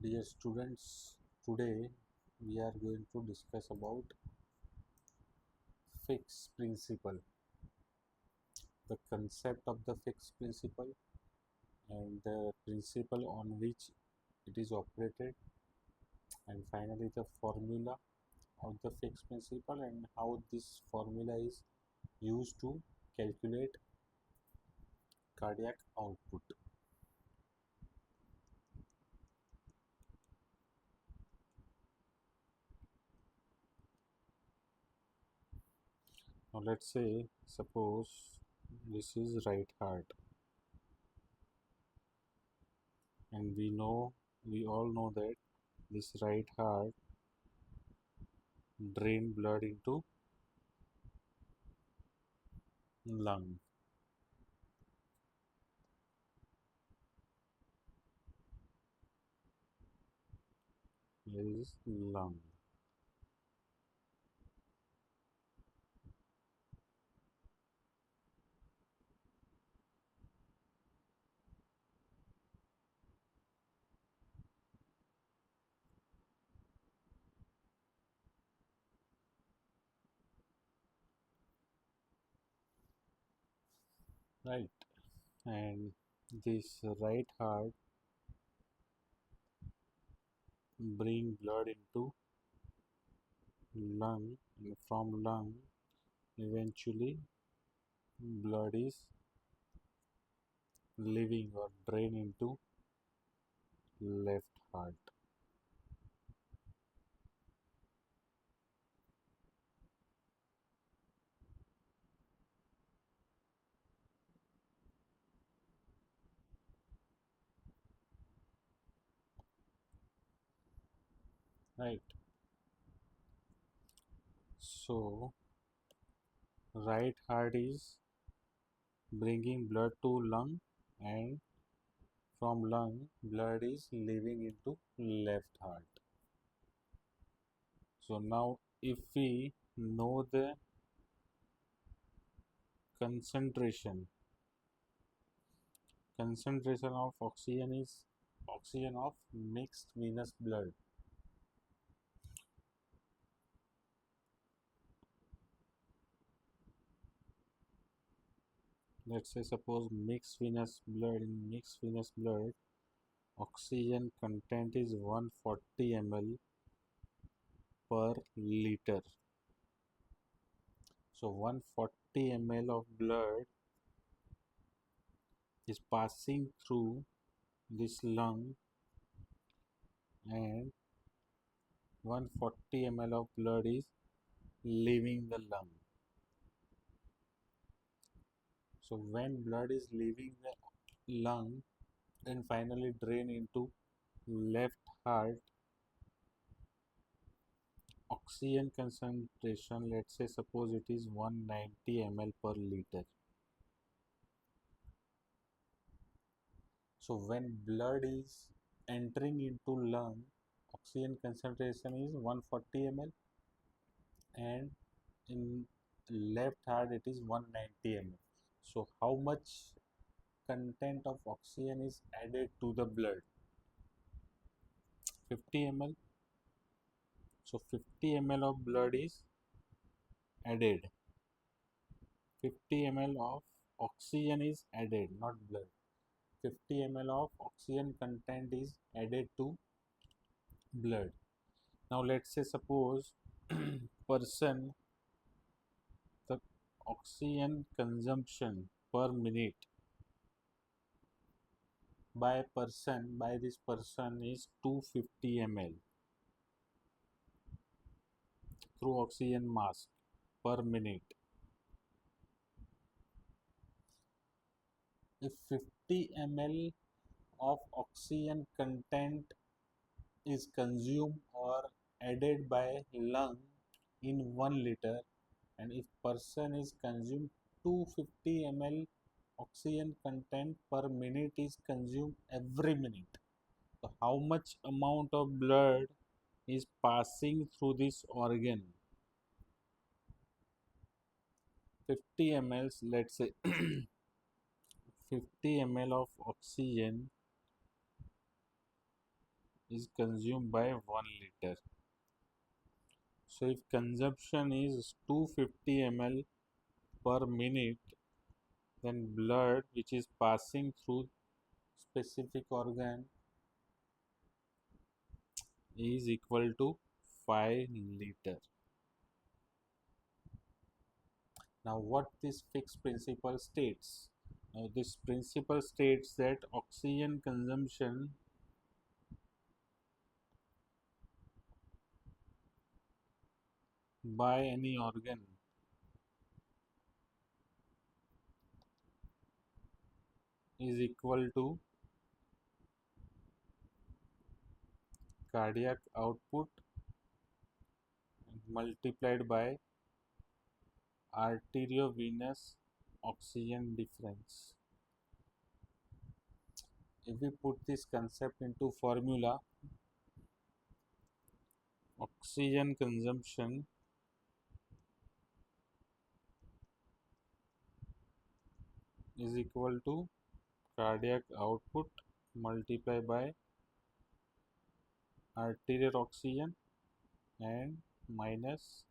Dear students, today we are going to discuss about Fick's principle, the concept of the Fick's principle and the principle on which it is operated, and finally the formula of the Fick's principle and how this formula is used to calculate cardiac output. Now let's say suppose this is right heart, and we all know that this right heart drain blood into lung. Here is lung. Right, and this right heart bring blood into lung, and from lung eventually blood is leaving or drain into left heart. Right, so right heart is bringing blood to lung, and from lung blood is leaving into left heart. So now if we know the concentration concentration of oxygen of mixed venous blood. Let's say suppose mixed venous blood oxygen content is 140 ml per liter. So 140 ml of blood is passing through this lung, and 140 ml of blood is leaving the lung. So when blood is leaving the lung and finally drain into left heart, oxygen concentration, let's say suppose it is 190 ml per liter. So when blood is entering into lung, oxygen concentration is 140 ml, and in left heart it is 190 ml. So how much content of oxygen is added to the blood? 50 ml. So 50 ml of blood is added. 50 ml of oxygen is added, not blood. 50 ml of oxygen content is added to blood. Now let's say suppose person, the oxygen consumption per minute by this person is 250 ml through oxygen mask per minute. If 50 ml of oxygen content is consumed or added by lung in 1 liter, and if person is consumed 250 ml oxygen content per minute is consumed every minute, so how much amount of blood is passing through this organ? 50 ml, let's say 50 ml of oxygen is consumed by 1 liter. So if consumption is 250 ml per minute, then blood which is passing through specific organ is equal to 5 liter. Now what this fixed principle states? Now this principle states that oxygen consumption by any organ is equal to cardiac output multiplied by arteriovenous oxygen difference. If we put this concept into formula, oxygen consumption is equal to cardiac output multiplied by arterial oxygen and minus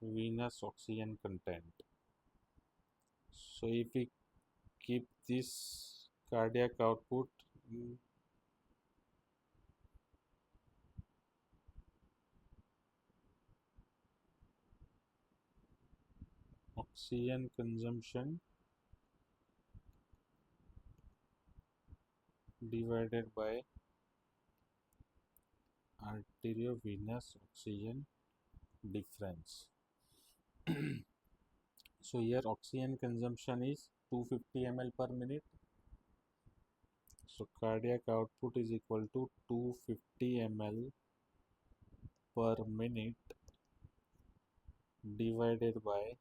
venous oxygen content. So if we keep this cardiac output in oxygen consumption divided by arteriovenous oxygen difference. So here oxygen consumption is 250 ml per minute. So cardiac output is equal to 250 ml per minute divided by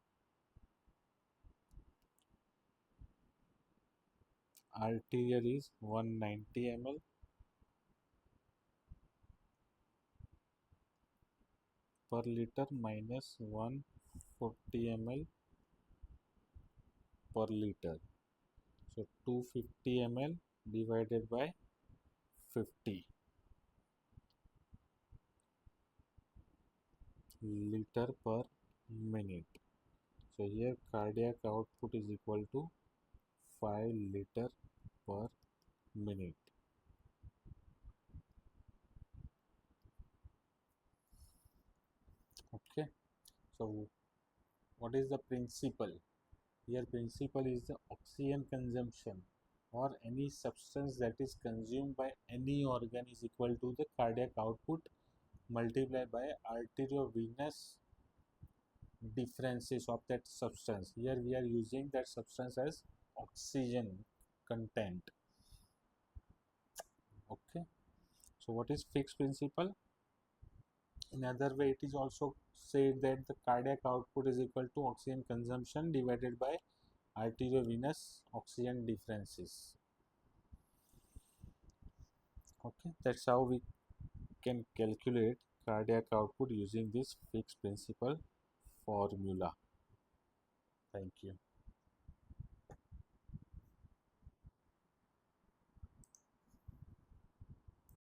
arterial is 190 ml per liter minus 140 ml per liter. So 250 ml divided by 50 liter per minute. So here cardiac output is equal to 5 liter per minute. Okay, so what is the principle? Here principle is the oxygen consumption or any substance that is consumed by any organ is equal to the cardiac output multiplied by arteriovenous differences of that substance. Here we are using that substance as oxygen content. Okay, so what is Fick's principle? In other way, it is also said that the cardiac output is equal to oxygen consumption divided by arteriovenous oxygen differences. Okay, that's how we can calculate cardiac output using this Fick's principle formula. Thank you.